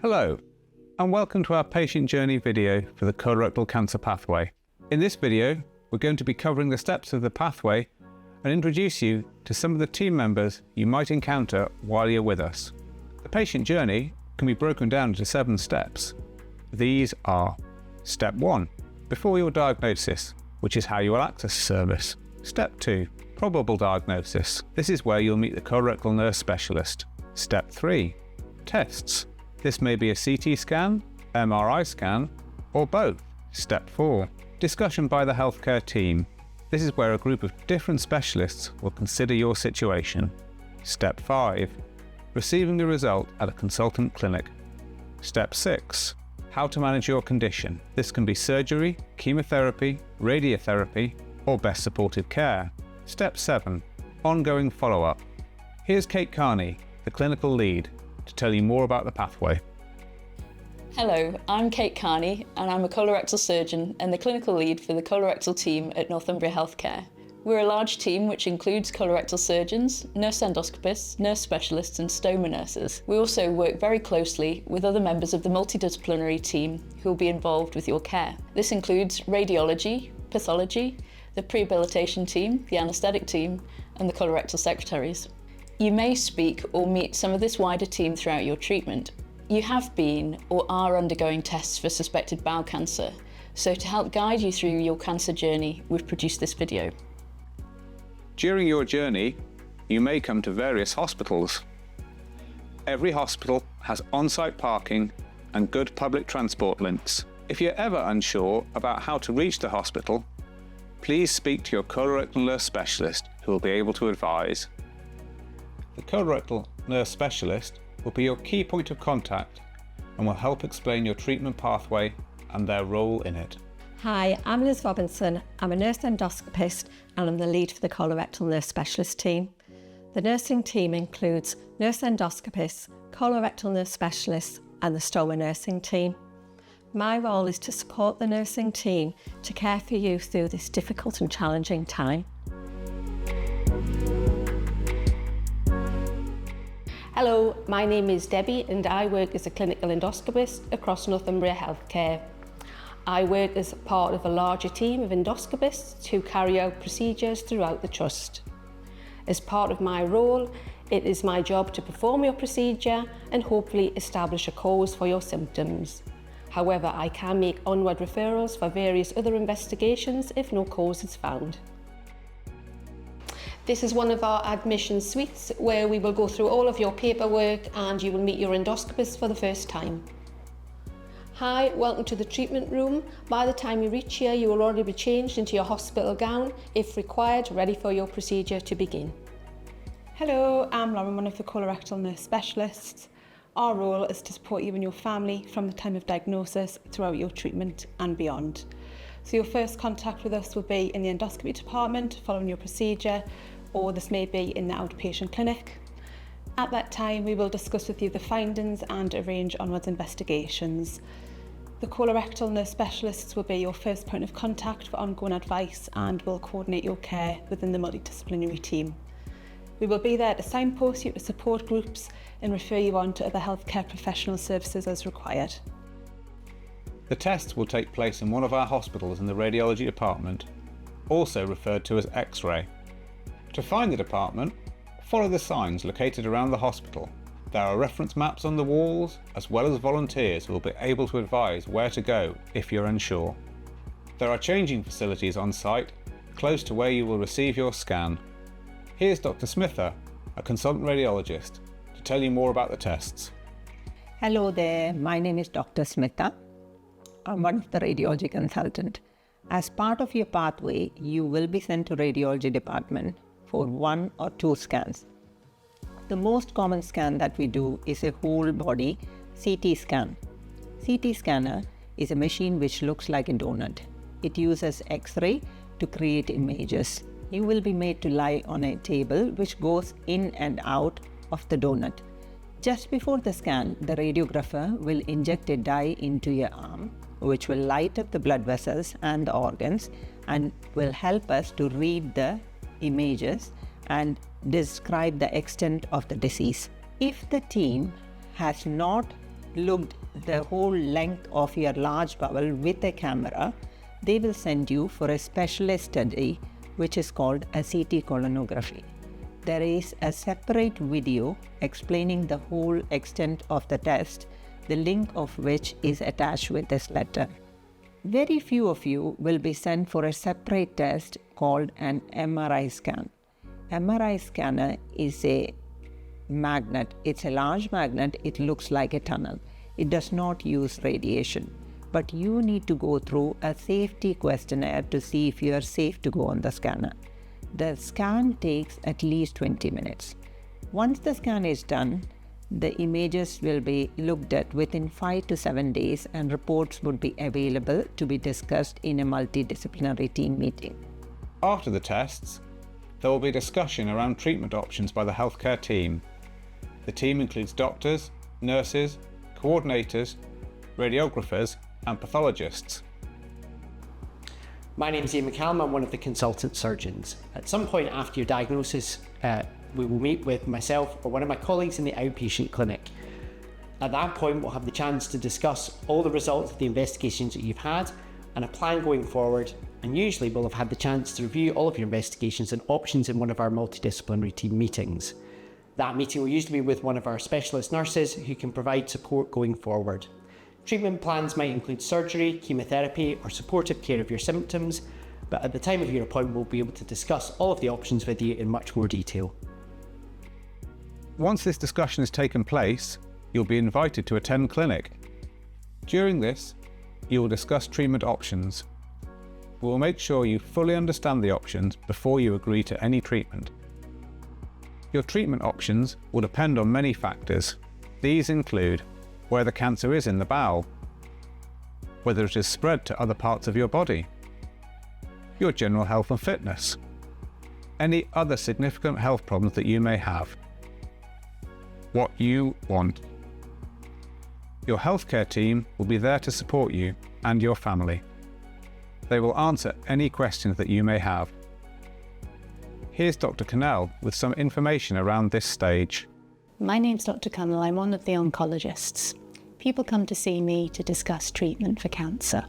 Hello, and welcome to our patient journey video for the colorectal cancer pathway. In this video, we're going to be covering the steps of the pathway and introduce you to some of the team members you might encounter while you're with us. The patient journey can be broken down into 7 steps. These are: Step 1, before your diagnosis, which is how you will access the service. Step 2, probable diagnosis. This is where you'll meet the colorectal nurse specialist. Step 3, tests. This may be a CT scan, MRI scan, or both. Step 4, discussion by the healthcare team. This is where a group of different specialists will consider your situation. Step 5, receiving the result at a consultant clinic. Step 6, how to manage your condition. This can be surgery, chemotherapy, radiotherapy, or best supportive care. Step 7, ongoing follow-up. Here's Kate Carney, the clinical lead, to tell you more about the pathway. Hello, I'm Kate Carney and I'm a colorectal surgeon and the clinical lead for the colorectal team at Northumbria Healthcare. We're a large team which includes colorectal surgeons, nurse endoscopists, nurse specialists and stoma nurses. We also work very closely with other members of the multidisciplinary team who will be involved with your care. This includes radiology, pathology, the prehabilitation team, the anaesthetic team and the colorectal secretaries. You may speak or meet some of this wider team throughout your treatment. You have been or are undergoing tests for suspected bowel cancer, so to help guide you through your cancer journey, we've produced this video. During your journey, you may come to various hospitals. Every hospital has on-site parking and good public transport links. If you're ever unsure about how to reach the hospital, please speak to your colorectal nurse specialist who will be able to advise. The colorectal nurse specialist will be your key point of contact and will help explain your treatment pathway and their role in it. Hi, I'm Liz Robinson. I'm a nurse endoscopist and I'm the lead for the colorectal nurse specialist team. The nursing team includes nurse endoscopists, colorectal nurse specialists and the stoma nursing team. My role is to support the nursing team to care for you through this difficult and challenging time. Hello, my name is Debbie and I work as a clinical endoscopist across Northumbria Healthcare. I work as part of a larger team of endoscopists who carry out procedures throughout the trust. As part of my role, it is my job to perform your procedure and hopefully establish a cause for your symptoms. However, I can make onward referrals for various other investigations if no cause is found. This is one of our admission suites where we will go through all of your paperwork and you will meet your endoscopist for the first time. Hi, welcome to the treatment room. By the time you reach here, you will already be changed into your hospital gown, if required, ready for your procedure to begin. Hello, I'm Lauren, one of the colorectal nurse specialists. Our role is to support you and your family from the time of diagnosis throughout your treatment and beyond. So your first contact with us will be in the endoscopy department following your procedure, or this may be in the outpatient clinic. At that time, we will discuss with you the findings and arrange onwards investigations. The colorectal nurse specialists will be your first point of contact for ongoing advice and will coordinate your care within the multidisciplinary team. We will be there to signpost you to support groups and refer you on to other healthcare professional services as required. The tests will take place in one of our hospitals in the radiology department, also referred to as X-ray. To find the department, follow the signs located around the hospital. There are reference maps on the walls, as well as volunteers who will be able to advise where to go if you're unsure. There are changing facilities on site, close to where you will receive your scan. Here's Dr. Smitha, a consultant radiologist, to tell you more about the tests. Hello there, my name is Dr. Smitha. I'm one of the radiology consultant. As part of your pathway, you will be sent to radiology department for 1 or 2 scans. The most common scan that we do is a whole body CT scan. CT scanner is a machine which looks like a donut. It uses X-ray to create images. You will be made to lie on a table which goes in and out of the donut. Just before the scan, the radiographer will inject a dye into your arm, which will light up the blood vessels and the organs and will help us to read the images and describe the extent of the disease. If the team has not looked the whole length of your large bowel with a camera, they will send you for a specialist study which is called a CT colonography. There is a separate video explaining the whole extent of the test, the link of which is attached with this letter. Very few of you will be sent for a separate test called an MRI scan. MRI scanner is a magnet. It's a large magnet. It looks like a tunnel. It does not use radiation. But you need to go through a safety questionnaire to see if you are safe to go on the scanner. The scan takes at least 20 minutes. Once the scan is done, the images will be looked at within 5 to 7 days and reports would be available to be discussed in a multidisciplinary team meeting. After the tests, there will be discussion around treatment options by the healthcare team. The team includes doctors, nurses, coordinators, radiographers and pathologists. My name is Ian McCallum, I'm one of the consultant surgeons. At some point after your diagnosis, we will meet with myself or one of my colleagues in the outpatient clinic. At that point, we'll have the chance to discuss all the results of the investigations that you've had and a plan going forward, and usually we'll have had the chance to review all of your investigations and options in one of our multidisciplinary team meetings. That meeting will usually be with one of our specialist nurses who can provide support going forward. Treatment plans might include surgery, chemotherapy, or supportive care of your symptoms, but at the time of your appointment, we'll be able to discuss all of the options with you in much more detail. Once this discussion has taken place, you'll be invited to attend clinic. During this, you will discuss treatment options. We will make sure you fully understand the options before you agree to any treatment. Your treatment options will depend on many factors. These include where the cancer is in the bowel, whether it is spread to other parts of your body, your general health and fitness, any other significant health problems that you may have, what you want. Your healthcare team will be there to support you and your family. They will answer any questions that you may have. Here's Dr. Cannell with some information around this stage. My name's Dr. Cannell, I'm one of the oncologists. People come to see me to discuss treatment for cancer.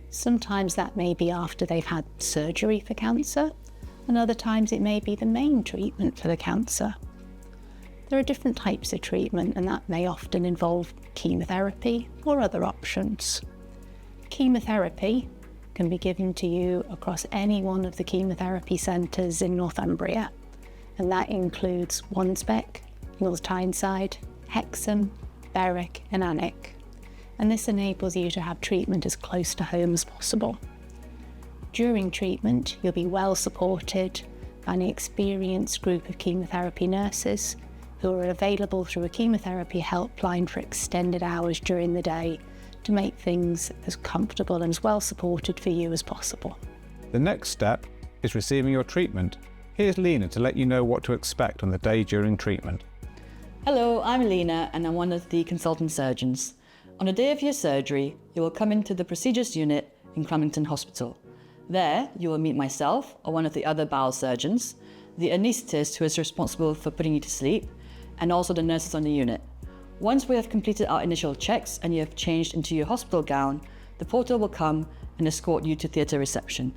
Sometimes that may be after they've had surgery for cancer, and other times it may be the main treatment for the cancer. There are different types of treatment, and that may often involve chemotherapy or other options. Chemotherapy can be given to you across any one of the chemotherapy centres in Northumbria, and that includes Wansbeck, North Tyneside, Hexham, Berwick and Alnwick, and this enables you to have treatment as close to home as possible. During treatment, you'll be well supported by an experienced group of chemotherapy nurses who are available through a chemotherapy helpline for extended hours during the day to make things as comfortable and as well supported for you as possible. The next step is receiving your treatment. Here's Lena to let you know what to expect on the day during treatment. Hello, I'm Lena and I'm one of the consultant surgeons. On the day of your surgery, you will come into the procedures unit in Cramlington Hospital. There, you will meet myself or one of the other bowel surgeons, the anaesthetist who is responsible for putting you to sleep, and also the nurses on the unit. Once we have completed our initial checks and you have changed into your hospital gown, the porter will come and escort you to theatre reception.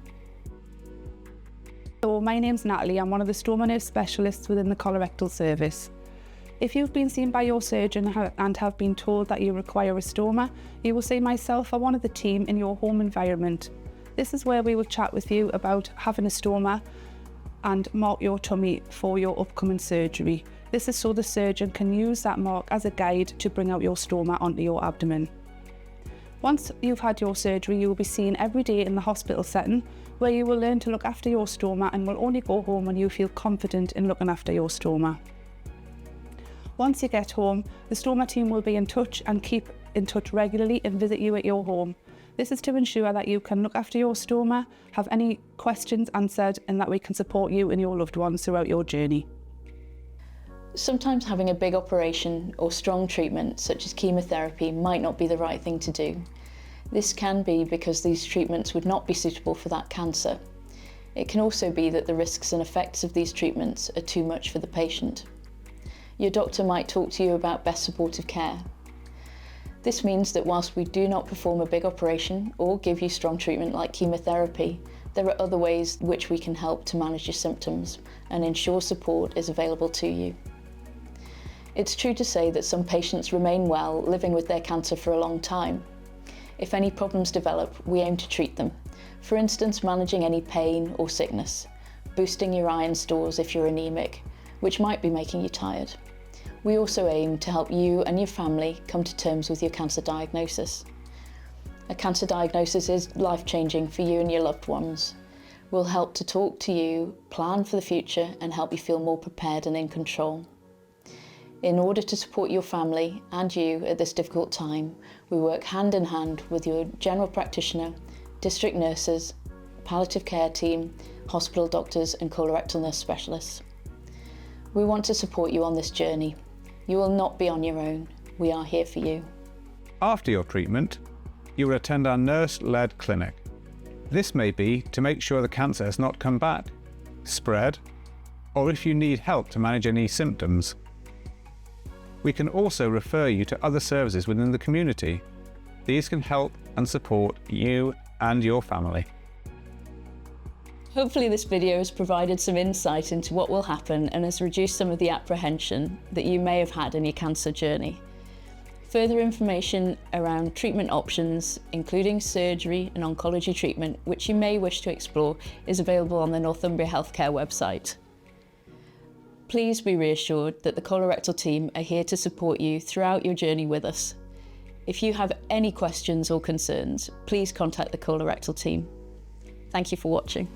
So my name's Natalie, I'm one of the stoma nerve specialists within the colorectal service. If you've been seen by your surgeon and have been told that you require a stoma, you will see myself or one of the team in your home environment. This is where we will chat with you about having a stoma and mark your tummy for your upcoming surgery. This is so the surgeon can use that mark as a guide to bring out your stoma onto your abdomen. Once you've had your surgery, you will be seen every day in the hospital setting where you will learn to look after your stoma and will only go home when you feel confident in looking after your stoma. Once you get home, the stoma team will be in touch and keep in touch regularly and visit you at your home. This is to ensure that you can look after your stoma, have any questions answered, and that we can support you and your loved ones throughout your journey. Sometimes having a big operation or strong treatment, such as chemotherapy, might not be the right thing to do. This can be because these treatments would not be suitable for that cancer. It can also be that the risks and effects of these treatments are too much for the patient. Your doctor might talk to you about best supportive care. This means that whilst we do not perform a big operation or give you strong treatment like chemotherapy, there are other ways which we can help to manage your symptoms and ensure support is available to you. It's true to say that some patients remain well, living with their cancer for a long time. If any problems develop, we aim to treat them. For instance, managing any pain or sickness, boosting your iron stores if you're anemic, which might be making you tired. We also aim to help you and your family come to terms with your cancer diagnosis. A cancer diagnosis is life-changing for you and your loved ones. We'll help to talk to you, plan for the future, and help you feel more prepared and in control. In order to support your family and you at this difficult time, we work hand in hand with your general practitioner, district nurses, palliative care team, hospital doctors and colorectal nurse specialists. We want to support you on this journey. You will not be on your own. We are here for you. After your treatment, you will attend our nurse-led clinic. This may be to make sure the cancer has not come back, spread, or if you need help to manage any symptoms. We can also refer you to other services within the community. These can help and support you and your family. Hopefully this video has provided some insight into what will happen and has reduced some of the apprehension that you may have had in your cancer journey. Further information around treatment options, including surgery and oncology treatment, which you may wish to explore, is available on the Northumbria Healthcare website. Please be reassured that the colorectal team are here to support you throughout your journey with us. If you have any questions or concerns, please contact the colorectal team. Thank you for watching.